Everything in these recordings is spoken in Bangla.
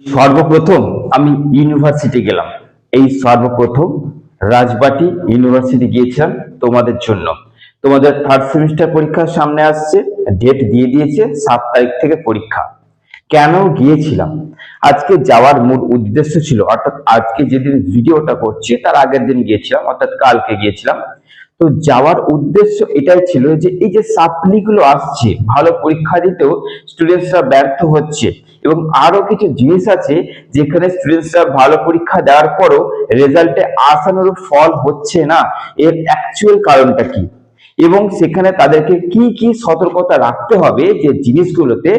সর্বপ্রথম আমি ইউনিভার্সিটি গেলাম। এই সর্বপ্রথম রাজবাটী ইউনিভার্সিটি গিয়েছিলাম তোমাদের জন্য। তোমাদের থার্ড সেমিস্টার পরীক্ষা সামনে আসছে, ডেট দিয়ে দিয়েছে, 7 তারিখ থেকে পরীক্ষা। কেন গিয়েছিলাম? আজকে যাওয়ার মূল উদ্দেশ্য ছিল, অর্থাৎ আজকে যেদিন ভিডিওটা করছি তার আগের দিন গিয়েছিলাম, অর্থাৎ কালকে গিয়েছিলাম। তো যাওয়ার উদ্দেশ্য এটাই ছিল যে এই যে সাপ্লি গুলো আসছে, ভালো পরীক্ষা দিতেও স্টুডেন্টসরা ব্যর্থ হচ্ছে, এবং আরো কিছু জিনিস আছে যেখানে স্টুডেন্টসরা ভালো পরীক্ষা দেওয়ার পরও রেজাল্টে আশানুরূপ ফল হচ্ছে না। এর অ্যাকচুয়াল কারণটা কি, এবং সেখানে তাদেরকে কি কি সতর্কতা রাখতে হবে যে জিনিসগুলোতে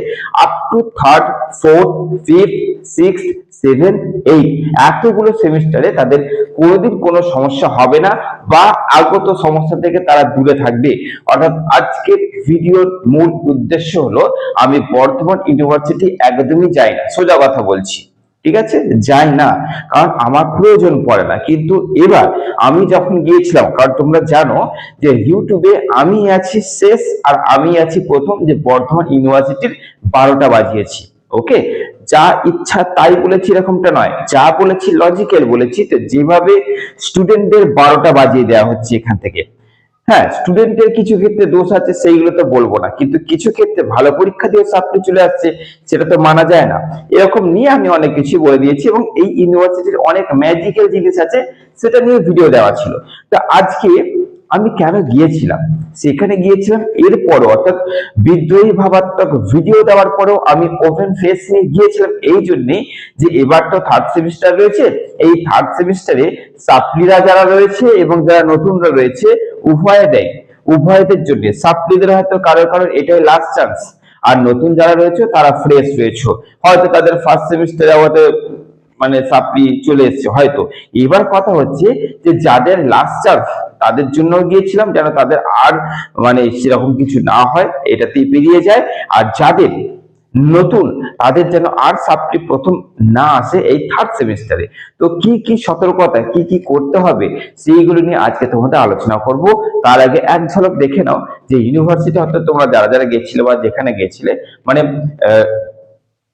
up to third, fourth, fifth, six, seven, eight এতগুলো সেমিস্টারে তাদের কোনোদিন কোনো সমস্যা হবে না, বা আগত সমস্যা থেকে তারা দূরে থাকবে। অর্থাৎ আজকের ভিডিওর মূল উদ্দেশ্য হলো, আমি বর্ধমান ইউনিভার্সিটি একদমই যাই না, সোজা কথা বলছি, ঠিক আছে, যাই না, কারণ আমার প্রয়োজন পড়ে না। কিন্তু এবার আমি যখন গিয়েছিলাম, কারণ তোমরা জানো যে ইউটিউবে আমি আছি শেষ আর আমি আছি প্রথম, যে বর্ধমান ইউনিভার্সিটির 12টা বাজিয়েছি। ওকে, যা ইচ্ছা তাই বলেছি এরকমটা নয়, যা বলেছি লজিক্যাল বলেছি। তো যেভাবে স্টুডেন্টদের 12টা বাজিয়ে দেওয়া হচ্ছে এখান থেকে, হ্যাঁ, স্টুডেন্টের কিছু ক্ষেত্রে দোষ আছে, সেইগুলো তো বলবো না, কিন্তু কিছু ক্ষেত্রে ভালো পরীক্ষা দিয়ে সাপ্লি চলে আসছে, সেটা তো মানা যায় না। এরকম নিয়ে আমি অনেক কিছু বলে দিয়েছি, এবং এই ইউনিভার্সিটির অনেক ম্যাজিক্যাল জিনিস আছে, সেটা নিয়ে ভিডিও দেওয়া ছিল। তা আজকে আমি কেন গিয়েছিলাম? সেখানে গিয়েছিলাম এরপরও, অর্থাৎ বিদ্রোহী ভাবাত্মক ভিডিও দেওয়ার পরেও আমি ওপেন ফেস নিয়ে গিয়েছিলাম এই জন্যেই যে এবার তো থার্ড সেমিস্টার রয়েছে। এই থার্ড সেমিস্টারে সাপ্লিরা যারা রয়েছে এবং যারা নতুনরা রয়েছে, উভয়ে দেয়, উভয়দের জন্য। সাপ্লিদের হয়তো কারোর কারোর এটাই লাস্ট চান্স, আর নতুন যারা রয়েছে তারা ফ্রেশ রয়েছে, হয়তো তাদের ফার্স্ট সেমিস্টারে হয়তো মানে সাপ্লি চলে এসছে হয়তো। এবার কথা হচ্ছে যে যাদের লাস্ট চান্স তাদের জন্য গিয়েছিলাম, যেন তাদের আর মানে সেরকম কিছু না হয়, এটাতেই পেরিয়ে যায়। আর যাদের নতুন, তাদের যেন আর সাপ্লি প্রথম না আসে এই থার্ড সেমিস্টারে। তো কি কি সতর্কতা, কি কি করতে হবে, সেইগুলো নিয়ে আজকে তোমাদের আলোচনা করব। তার আগে এক ঝলক দেখে নাও যে ইউনিভার্সিটি, অর্থাৎ তোমরা যারা যারা গেছিলে বা যেখানে গেছিলে, মানে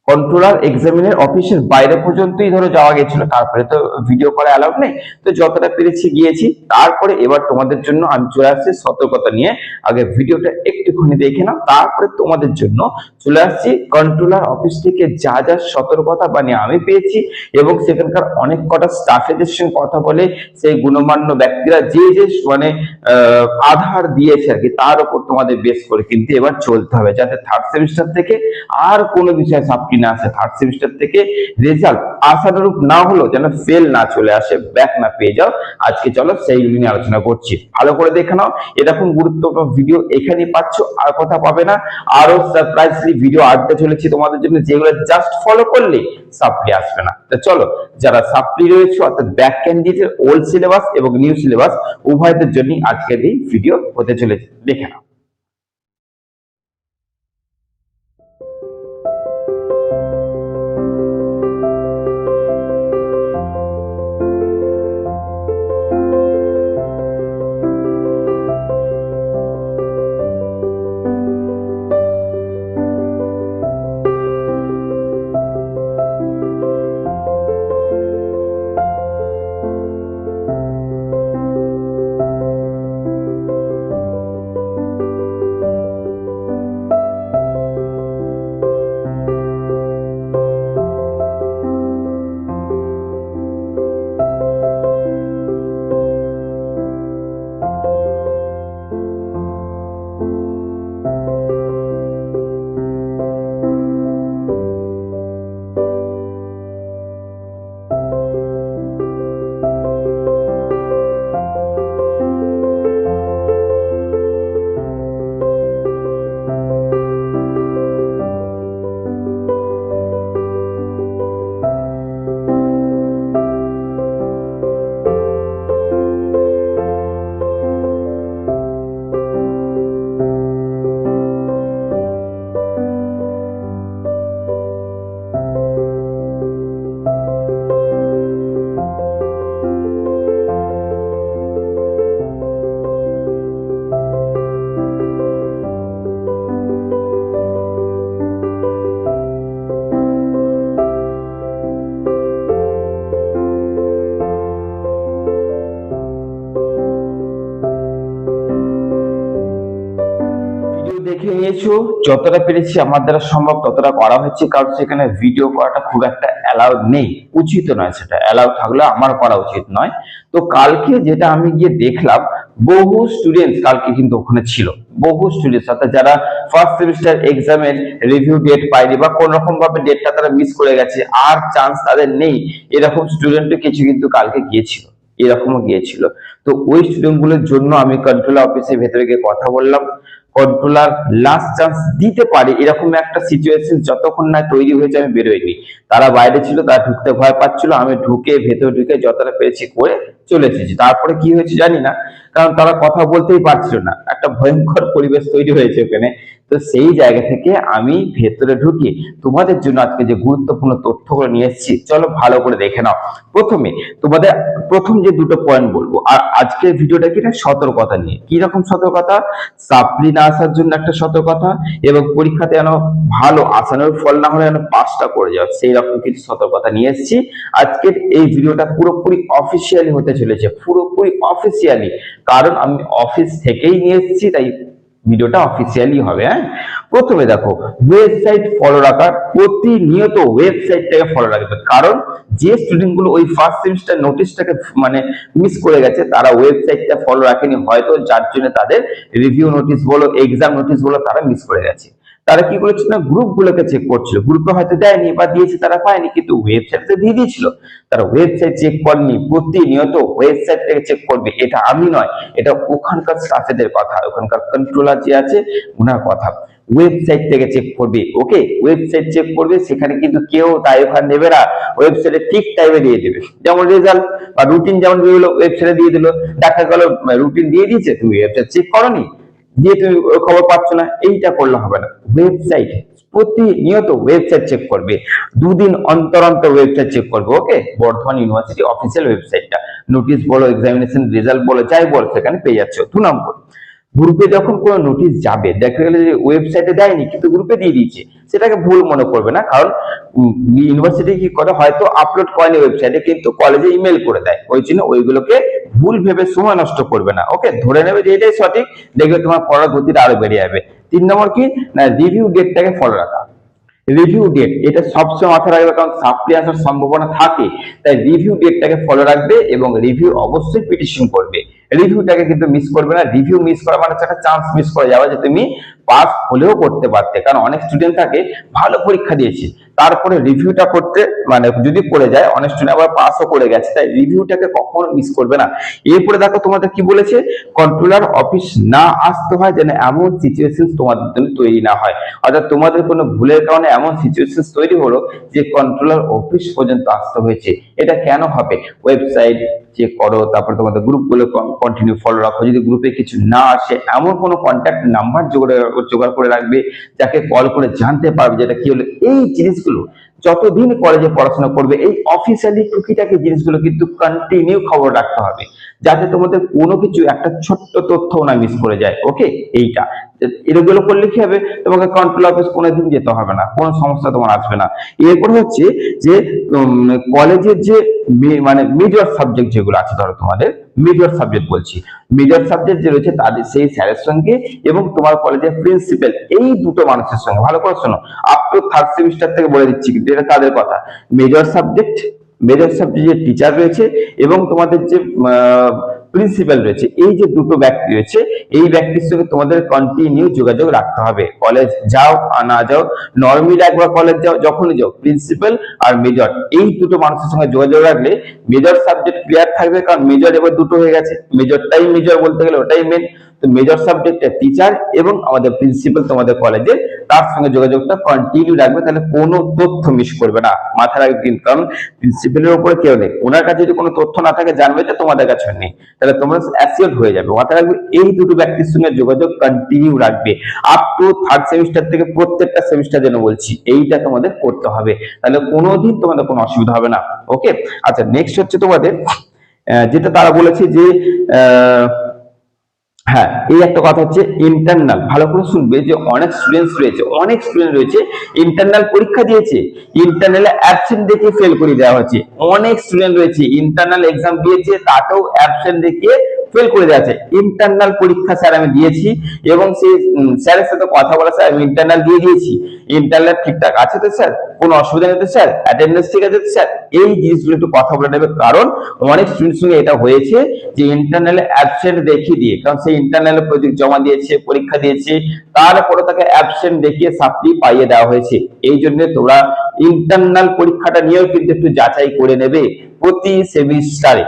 কন্ট্রোলার এক্সামিনের অফিসের বাইরে পর্যন্তই ধরো যাওয়া গেছিল, তারপরে তো ভিডিও করা অ্যালাউড নেই। তো যতটা পেরেছি গিয়েছি। তারপরে এবার তোমাদের জন্য আমি চলে আসছি সতর্কতা নিয়ে। আগে ভিডিওটা একটুখানি দেখে নাও, তারপরে তোমাদের জন্য চলে আসছি কন্ট্রোলার অফিস থেকে যা যা সতর্কতা বানিয়ে আমি পেয়েছি, এবং সেখানকার অনেক কটা স্টাফেদের সঙ্গে কথা বলে সেই গুণমান্য ব্যক্তিরা যে যে মানে আধার দিয়েছে আর কি, তার উপর তোমাদের বেস করে কিন্তু এবার চলতে হবে, যাতে থার্ড সেমিস্টার থেকে আর কোনো বিষয়ে সাপ্লি না আসে, থার্ড সেমিস্টার থেকে রেজাল্ট আশানুরূপ না হলেও যেন ফেল না চলে আসে, ব্যাক না পেয়ে যাও। আজকে চলো সেইগুলো নিয়ে আলোচনা করছি, ভালো করে দেখে নাও। এরকম গুরুত্বপূর্ণ ভিডিও এখানেই পাচ্ছ, আর কথা পাবে না। আরো সারপ্রাইজলি ভিডিও আসতে চলেছি তোমাদের জন্য, যেগুলো জাস্ট ফলো করলে সাপ্লি আসবে না। তো চলো, যারা সাপ্লি রয়েছে, অর্থাৎ ব্যাক ক্যান্ডিডেট, ওল্ড সিলেবাস এবং নিউ সিলেবাস, উভয়দের জন্য আজকের এই ভিডিও হতে চলেছে, দেখে নাও। পেরেছো, যতটা পেরেছি আমার দ্বারা সম্ভব ততটা করা হয়েছে, কারণ সেখানে ভিডিও করাটা খুব একটা অ্যালাউড নেই, উচিত নয়, সেটা অ্যালাউড থাকলে আমার করা উচিত নয়। তো কালকে যেটা আমি গিয়ে দেখলাম, বহু স্টুডেন্টস কালকে কিন্তু ওখানে ছিল, বহু স্টুডেন্টস অর্থাৎ যারা ফার্স্ট সেমিস্টার এক্সামের রিভিউ ডেট পায়নি বা কোন রকম ভাবে ডেটটা তারা মিস করে গেছে, আর চান্স তাদের নেই, এরকম স্টুডেন্টও কিছু কিন্তু কালকে গিয়েছিল, এরকমও গিয়েছিল। তো ওই স্টুডেন্ট গুলোর জন্য আমি কন্ট্রোলার অফিসের ভেতরে গিয়ে কথা বললাম। কন্ট্রোলার লাস্ট চান্স দিতে পারে এরকম একটা সিচুয়েশন যতক্ষণ না তৈরি হয়েছে আমি বেরোইনি। তারা বাইরে ছিল, তারা ঢুকতে ভয় পাচ্ছিল, আমি ভেতরে ঢুকে যতটা পেরেছি করে চলে এসেছি। তারপরে কি হয়েছে জানি না, কারণ তারা কথা বলতেই পারছিল না, একটা ভয়ঙ্কর পরিবেশ তৈরি হয়েছে ওখানে। তো সেই জায়গা থেকে আমি ভেতরে ঢুকি তোমাদের জন্য আজকে যে গুরুত্বপূর্ণ তথ্যগুলো নিয়ে এসেছি, চলো ভালো করে দেখে নাও। প্রথমে তোমাদের প্রথম যে দুটো পয়েন্ট বলবো, আর আজকের ভিডিওটা কি, সতর্কতা নিয়ে। কি রকম সতর্কতা? সাপ্লি না আসার জন্য একটা সতর্কতা, এবং পরীক্ষাতে যেন ভালো আসানোর ফল না হলে যেন পাসটা করে যাও, সেই রকম কিছু সতর্কতা নিয়ে এসেছি। আজকের এই ভিডিওটা পুরোপুরি অফিসিয়ালি হতে চলেছে, পুরোপুরি অফিসিয়ালি, কারণ আমি অফিস থেকেই নিয়ে এসেছি, তাই ভিডিওটা অফিসিয়ালি হবে। হ্যাঁ, প্রথমে দেখো, ওয়েবসাইট ফলো রাখা, প্রতিনিয়ত ওয়েবসাইটটাকে ফলো রাখবে, কারণ যে স্টুডেন্ট গুলো ওই ফার্স্ট সেমিস্টার নোটিশটাকে মানে মিস করে গেছে, তারা ওয়েবসাইটটা ফলো রাখেনি, হয়তো যার জন্য তাদের রিভিউ নোটিশ বলো, এক্সাম নোটিশ বলো, তারা মিস করে গেছে। তারা কি করেছিল না, গ্রুপ গুলোকে চেক করছিল, গ্রুপে হয়তো দেয়নি বা দিয়েছে তারা পায়নি, কিন্তু ওয়েবসাইটে দিয়ে দিয়েছিল, তারা ওয়েবসাইট চেক করেনি। প্রতিনিয়ত ওয়েবসাইটটাকে চেক করবে, এটা আমি নয়, এটা ওখানকার স্টাফেদের কথা, ওখানকার কন্ট্রোলার যে আছে ওনার কথা। ওয়েবসাইট থেকে চেক করবে, ওকে, ওয়েবসাইট চেক করবে, সেখানে কিন্তু কেউ দায়ভার নেবে না, ওয়েবসাইটে ঠিক টাইমে দিয়ে দেবে। যেমন রেজাল্ট বা রুটিন যেমন বেরোলো, ওয়েবসাইটে দিয়ে দিল, দেখা গেল রুটিন দিয়ে দিয়েছে, তুমি ওয়েবসাইট চেক করনি, দিয়ে তুমি খবর পাচ্ছ না, এইটা করলে হবে না। ওয়েবসাইট প্রতিনিয়ত ওয়েবসাইট চেক করবে, দুদিন অন্তর অন্তর ওয়েবসাইট চেক করবে, ওকে। বর্ধমান ইউনিভার্সিটি অফিসিয়াল ওয়েবসাইটটা, নোটিশ বলো, এক্সামিনেশন রেজাল্ট বলো, যাই বলো, সেখানে পেয়ে যাচ্ছে। 2 নম্বর, গ্রুপে যখন কোনো নোটিশ যাবে, দেখা গেল যে ওয়েবসাইটে দেয়নি কিন্তু গ্রুপে দিয়ে দিয়েছে, সেটাকে ভুল মনে করবে না, কারণ ইউনিভার্সিটি কি করে, হয়তো আপলোড করেনি ওয়েবসাইটে কিন্তু কলেজে ইমেল করে দেয়, ওই জন্য ওইগুলোকে ভুল ভেবে সময় নষ্ট করবে না, ওকে। ধরে নেবে যে এটাই সঠিক, দেখবে তোমার পড়ার গতিটা আরো বেড়ে যাবে। 3 নম্বর কি না, রিভিউ ডেটটাকে ফলো রাখা। রিভিউ ডেট এটা সবসময় মাথায় রাখবে, কারণ সাপ্লি আসার সম্ভাবনা থাকে, তাই রিভিউ ডেটটাকে ফলো রাখবে এবং রিভিউ অবশ্যই পিটিশন করবে। রিভিউটাকে কিন্তু মিস করবে না, রিভিউ মিস করা মানে একটা চান্স মিস করে যাওয়া, যে তুমি পাস হলেও করতে পারতে, কারণ অনেক স্টুডেন্ট থাকে ভালো পরীক্ষা দিয়েছে, তারপরে রিভিউটা করতে মানে যদি করে যায়, অনেক স্টুডেন্ট আবার পাসও করে গেছে, তাই রিভিউটাকে কখনো মিস করবে না। এরপরে দেখো তোমাদের কি বলেছে, কন্ট্রোলার অফিস না আসতে হয় যেন এমন সিচুয়েশন তোমাদের জন্য তৈরি না হয়, অর্থাৎ তোমাদের কোনো ভুলের কারণে এমন সিচুয়েশন তৈরি হলো যে কন্ট্রোলার অফিস পর্যন্ত আসতে হয়েছে। এটা কেন হবে? ওয়েবসাইট চেক করো, তারপরে তোমাদের গ্রুপগুলো কন্টিনিউ ফলো রাখো, যদি গ্রুপে কিছু না আসে এমন কোনো কন্ট্যাক্ট নাম্বার জোগাড় করে রাখবে, যাকে কল করে জানতে পারবে যেটা কি হলো। এই জিনিসগুলো যতদিন কলেজে পড়াশোনা করবে, এই অফিসিয়ালি টুকিটাকি জিনিসগুলো কিন্তু কন্টিনিউ খবর রাখতে হবে, যাতে তোমাদের কোনো কিছু একটা ছোট্ট তথ্য না মিস করে যায়, ওকে। এইটা এগুলো করলে কি হবে, তোমাকে কন্ট্রোল অফিস কোনোদিন যেতে হবে না, কোনো সমস্যা তোমার আসবে না। এরপর হচ্ছে যে কলেজের যে মানে মেজর সাবজেক্ট যেগুলো আছে, ধরো তোমাদের মেজর সাবজেক্ট বলছি, মেজর সাবজেক্ট যে রয়েছে তাদের সেই স্যারের সঙ্গে এবং তোমার কলেজের প্রিন্সিপাল, এই দুটো মানুষের সঙ্গে ভালো করে শোনো, আপ টু 3rd সেমিস্টার থেকে বলে দিচ্ছি, কিন্তু এটা তাদের কথা। মেজর সাবজেক্ট যে টিচার রয়েছে এবং তোমাদের যে প্রিন্সিপাল রয়েছে, এই যে দুটো ব্যক্তি রয়েছে, এই ব্যক্তির সঙ্গে তোমাদের কন্টিনিউ যোগাযোগ রাখতে হবে। কলেজ যাও আর না যাও, নর্মালি একবার কলেজ যাও, যখনই যাও, প্রিন্সিপাল আর মেজর এই দুটো মানুষের সঙ্গে যোগাযোগ রাখলে মেজর সাবজেক্ট ক্লিয়ার থাকবে, কারণ মেজর এবার দুটো হয়ে গেছে, মেজরটাই মেজর বলতে গেলে ওটাই মেন। তো মেজর সাবজেক্টের টিচার এবং আমাদের প্রিন্সিপাল তোমাদের কলেজে, তার সঙ্গে যোগাযোগটা কন্টিনিউ রাখবে, তাহলে কোনো তথ্য মিস করবে না, মাথায় রাখবে কিন্তু, কারণ প্রিন্সিপালের উপরে কেউ নেই, ওনার কাছে যদি কোনো তথ্য না থাকে জানবে যে তোমাদের কাছে নেই, তাহলে তোমরা অ্যাসিওর হয়ে যাবে। মাথায় রাখবে এই দুটো ব্যক্তির সঙ্গে যোগাযোগ কন্টিনিউ রাখবে আপ টু 3rd সেমিস্টার থেকে প্রত্যেকটা সেমিস্টার যেন বলছি, এইটা তোমাদের করতে হবে, তাহলে কোনোদিন তোমাদের কোনো অসুবিধা হবে না, ওকে। আচ্ছা, নেক্সট হচ্ছে তোমাদের যেটা তারা বলেছে যে হ্যাঁ, এই একটা কথা হচ্ছে ইন্টারনাল, ভালো করে শুনবে, যে অনেক স্টুডেন্ট রয়েছে ইন্টারনাল পরীক্ষা দিয়েছে, ইন্টারনালে অ্যাবসেন্ট দেখিয়ে ফেল করে দেওয়া হয়েছে। অনেক স্টুডেন্ট রয়েছে ইন্টারনাল এক্সাম দিয়েছে, তাতেও অ্যাবসেন্ট দেখিয়ে ফেল করে দেওয়া আছে। ইন্টারনাল পরীক্ষা স্যার আমি দিয়েছি এবং সেই স্যারের সাথে কথা বলা, স্যার আমি ইন্টারনাল দিয়ে দিয়েছি, ইন্টারনাল ঠিকঠাক আছে তো স্যার, কোনো অসুবিধা নেই তো স্যার, অ্যাটেন্ডেন্স ঠিক আছে তো স্যার, এই জিনিসগুলো একটু কথা বলে নেবে। কারণ অনেক স্টুডেন্টের সঙ্গে এটা হয়েছে যে ইন্টারনালে অ্যাবসেন্ট দেখিয়ে দিয়ে, কারণ সেই ইন্টারনালে প্রজেক্ট জমা দিয়েছে, পরীক্ষা দিয়েছে, তারপরে তাকে অ্যাবসেন্ট দেখিয়ে সাপ্লি পাইয়ে দেওয়া হয়েছে। এই জন্য তোমরা ইন্টারনাল পরীক্ষাটা নিয়েও কিন্তু একটু যাচাই করে নেবে প্রতি সেমিস্টারে।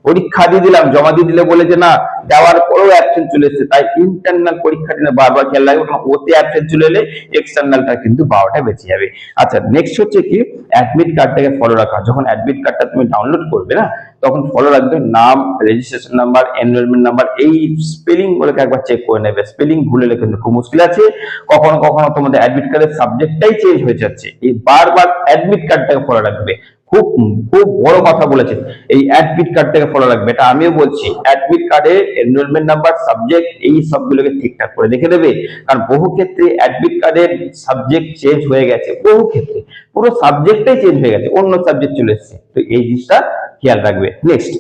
পরীক্ষা দিয়ে দিলাম, জমা দিয়ে দিলে বলে যে না, দেওয়ার পরেও অ্যাবসেন্ট চলে এসেছে, তাই ইন্টারনাল পরীক্ষাটা নিয়ে বারবার খেয়াল রাখবে, কারণ ওতে অ্যাবসেন্ট চলে এলে এক্সটার্নালটা কিন্তু 12টা বেঁচে যাবে। আচ্ছা, নেক্সট হচ্ছে কি, অ্যাডমিট কার্ডটাকে ফলো রাখা। যখন অ্যাডমিট কার্ডটা তুমি ডাউনলোড করবে না, তখন ফলো রাখবে নাম, রেজিস্ট্রেশন নাম্বার, এনরোলমেন্ট নাম্বার, এই স্পেলিং গুলোকে একবার চেক করে নেবে। স্পেলিং ভুল হলে কিন্তু খুব মুশকিল আছে। কখনো কখনো তোমাদের অ্যাডমিট কার্ডের সাবজেক্টটাই চেঞ্জ হয়ে যাচ্ছে, এই বারবার অ্যাডমিট কার্ডটাকে ফলো রাখবে। খুব খুব বড় কথা বলেছেন, এই অ্যাডমিট কার্ডটাকে ফলো রাখবে, এটা আমিও বলছি। অ্যাডমিট কার্ডে এনরোলমেন্ট নাম্বার, সাবজেক্ট, এই সবগুলোকে ঠিকঠাক করে দেখে দেবে। কারণ বহু ক্ষেত্রে অ্যাডমিট কার্ডের সাবজেক্ট চেঞ্জ হয়ে গেছে, বহু ক্ষেত্রে পুরো সাবজেক্টটাই চেঞ্জ হয়ে গেছে, অন্য সাবজেক্ট চলে এসেছে, তো এই জিনিসটা খেয়াল রাখবে। নেক্সট,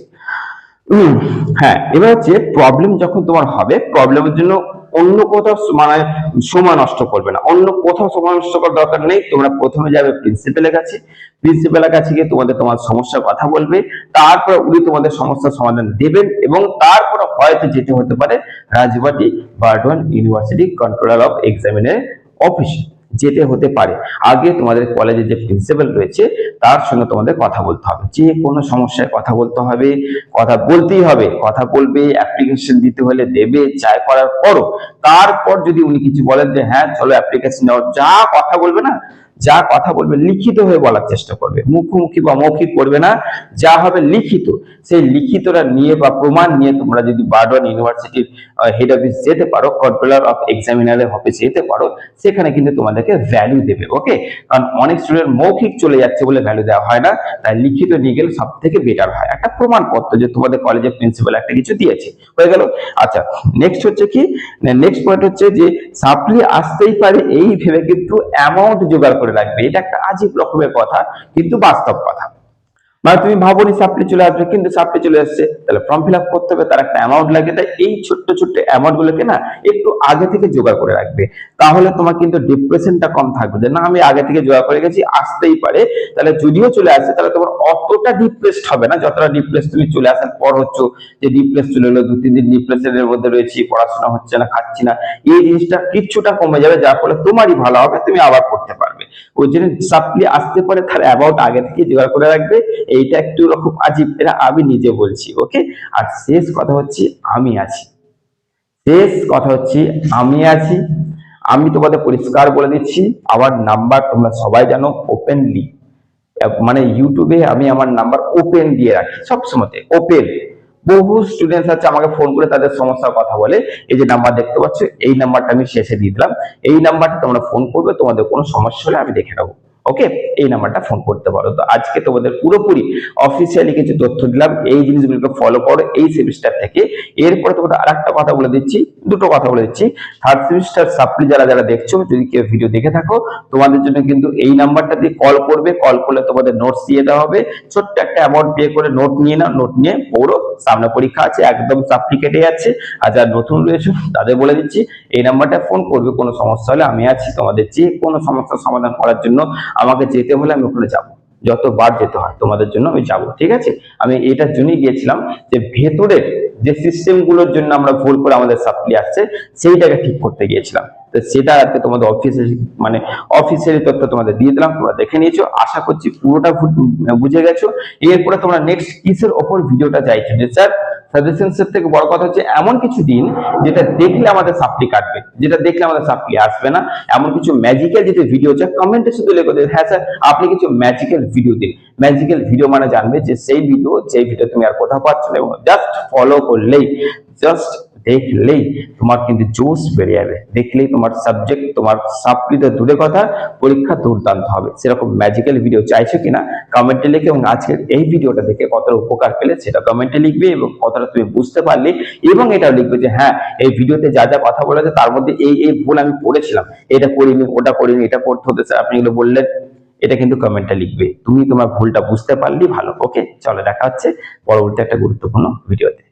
হ্যাঁ, এবার হচ্ছে প্রবলেম যখন তোমার হবে, প্রবলেমের জন্য অন্য কোথাও মানে সময় নষ্ট করবে না, অন্য কোথাও সময় নষ্ট করার দরকার নেই। তোমরা প্রথমে যাবে প্রিন্সিপালের কাছে, প্রিন্সিপালের কাছে গিয়ে তোমার সমস্যার কথা বলবে, তারপর উনি তোমাদের সমস্যার সমাধান দেবেন, এবং তারপর হয়তো যেতে হতে পারে Rajbati Burdwan university controller of এক্সামিনের অফিসে যেতে হতে পারে। আগে তোমাদের কলেজে যে প্রিন্সিপাল রয়েছে তার সঙ্গে তোমাদের কথা বলতে হবে, যে কোনো সমস্যায় কথা বলতে হবে, কথা বলতেই হবে, কথা বলবে, অ্যাপ্লিকেশন দিতে হলে দেবে, চাই করার পরও তারপর যদি উনি কিছু বলেন যে হ্যাঁ চলো অ্যাপ্লিকেশন দাও, যা কথা বলবে না, যা কথা বলবে লিখিত হয়ে বলার চেষ্টা করবে, মুখোমুখি বা মৌখিক করবে না, যা হবে লিখিত, সেই লিখিতটা নিয়ে বা প্রমাণ নিয়ে তোমরা যদি বারডোয়ান ইউনিভার্সিটির হেড অফিস যেতে পারো, কন্ট্রোলার অফ এক্সামিনারের অফিসে যেতে পারো, সেখানে কিন্তু তোমাদেরকে ভ্যালু দেবে। ওকে, কারণ অনেক স্টুডেন্ট মৌখিক চলে যাচ্ছে বলে ভ্যালু দেওয়া হয় না, তাই লিখিত নিয়ে গেলে সব থেকে বেটার হয়, একটা প্রমাণপত্র যে তোমাদের কলেজের প্রিন্সিপাল একটা কিছু দিয়েছে, হয়ে গেল। আচ্ছা, নেক্সট হচ্ছে কি, নেক্সট পয়েন্ট হচ্ছে যে সাপ্লি আসতেই পারে এই ভেবে কিন্তু অ্যামাউন্ট জোগাড় করে রাখবে। এটা একটা আজীব রকমের কথা, কিন্তু বাস্তব কথা। মানে তুমি ভাবোনি সাপ্লি চলে আসবে, কিন্তু সাপ্লি চলে আসছে, তাহলে ফর্ম ফিল আপ করতে হবে, তার একটা অ্যামাউন্ট লাগে। তাই এই ছোট্ট ছোট্ট অ্যামাউন্ট গুলোকে না একটু আগে থেকে জোগাড় করে রাখবে, তাহলে তোমার কিন্তু ডিপ্রেশনটা কম থাকবে, যে না আমি আগে থেকে জোগাড় করে গেছি, আসতেই পারে। তাহলে যদিও চলে আসে, তাহলে তোমার অতটা ডিপ্রেসড হবে না যতটা ডিপ্রেস তুমি চলে আসার পর হচ্ছে, যে ডিপ্রেস চলে এলো, 2-3 দিন ডিপ্রেশনের মধ্যে রয়েছি, পড়াশোনা হচ্ছে না, খাচ্ছি না, এই জিনিসটা কিছুটা কমে যাবে, যার ফলে তোমারই ভালো হবে, তুমি আবার পড়তে পারবে। ওই জন্য সাপ্লি আসতে পারে, তার অ্যামাউন্ট আগে থেকে জোগাড় করে রাখবে। এইটা একটু রকম আজীব, এটা আমি নিজে বলছি। ওকে, আর শেষ কথা হচ্ছে আমি আছি, শেষ কথা হচ্ছে আমি আছি। আমি তোমাদের পরিষ্কার বলে দিচ্ছি, আমার নাম্বার তোমরা সবাই জানো ওপেনলি, মানে ইউটিউবে আমি আমার নাম্বার ওপেন দিয়ে রাখি, সবসময় ওপেন। বহু স্টুডেন্টস আছে আমাকে ফোন করে তাদের সমস্যার কথা বলে, এই যে নাম্বার দেখতে পাচ্ছ, এই নাম্বারটা আমি শেষে দিয়ে দিলাম, এই নাম্বারটা তোমরা ফোন করবে, তোমাদের কোনো সমস্যা হলে আমি দেখে নেবো। ওকে, এই নাম্বারটা ফোন করতে পারো। তো আজকে তোমাদের পুরোপুরি অফিসিয়ালি কিছু তথ্য দিলাম, এই জিনিসগুলোকে ফলো করো এই সেমিস্টার থেকে। এরপরে তোমাদের আরেকটা কথা বলে দিচ্ছি, দুটো কথা বলে দিচ্ছি। থার্ড সেমিস্টার সাপ্লি যারা যারা দেখছো, যদি কেউ ভিডিও দেখে থাকো, তোমাদের জন্য কিন্তু এই নাম্বারটা দিয়ে কল করবে, কল করলে তোমাদের নোটস দিয়ে দেওয়া হবে, ছোট্ট একটা অ্যামাউন্ট পে করে নোট নিয়ে নাও, নোট নিয়ে পড়ো, সামনে পরীক্ষা আছে, একদম সাপ্লি কেটে যাচ্ছে। আর যারা নতুন রয়েছে তাদের বলে দিচ্ছি, এই নাম্বারটা ফোন করবে, কোনো সমস্যা হলে আমি আছি, তোমাদের যে কোনো সমস্যার সমাধান করার জন্য আমাকে যেতে হলে আমি ওখানে যাবো, যতবার যেতে হয় তোমাদের জন্য আমি যাব। ঠিক আছে, আমি এটার জন্যই গিয়েছিলাম যে ভেতরের যে সিস্টেম গুলোর জন্য আমরা ভুল করে আমাদের সাপ্লি আসছে, সেইটাকে ঠিক করতে গিয়েছিলাম। তো সেটা আজকে তোমাদের অফিসে মানে অফিসিয়ালি তথ্য তোমাদের দিয়ে দিলাম, তোমরা দেখে নিয়েছো, আশা করছি পুরোটা বুঝে গেছো। এরপরে তোমরা নেক্সট কিসের ওপর ভিডিওটা চাইছো, যে স্যার সাজেশনসের থেকে বড় কথা হচ্ছে এমন কিছু দিন যেটা দেখলে আমাদের সাপ্লি কাটবে, যেটা দেখলে আমাদের সাপ্লি আসবে না, এমন কিছু ম্যাজিক্যাল যদি ভিডিও চাই কমেন্টে শুধু লিখে দিন, হ্যাঁ স্যার আপনি কিছু ম্যাজিক্যাল ভিডিও দিন। ম্যাজিক্যাল ভিডিও মানে জানবে যে সেই ভিডিও তুমি আর কোথাও পাচ্ছ না, এবং জাস্ট ফলো করলেই, জাস্ট দেখলেই তোমার কিন্তু জোশ বেড়ে যাবে, দেখলেই তোমার সাবজেক্ট, তোমার সাপ্লিতে দূরে কথা, পরীক্ষা দুর্দান্ত হবে। সেরকম ম্যাজিক্যাল ভিডিও চাইছো কিনা কমেন্টে লিখে, এবং আজকের এই ভিডিওটা দেখে কতটা উপকার পেলে সেটা কমেন্টে লিখবে, এবং কতটা তুমি বুঝতে পারলে, এবং এটাও লিখবে যে হ্যাঁ এই ভিডিওতে যা যা কথা বলেছে তার মধ্যে এই এই ভুল আমি পড়েছিলাম, এটা করিনি, ওটা করিনি, এটা করতে হতে স্যার আপনি এগুলো বললেন, এটা কিন্তু কমেন্টে লিখবে। তুমি তোমার ভুলটা বুঝতে পারলেই ভালো। ওকে, চলো দেখা হচ্ছে পরবর্তী একটা গুরুত্বপূর্ণ ভিডিওতে।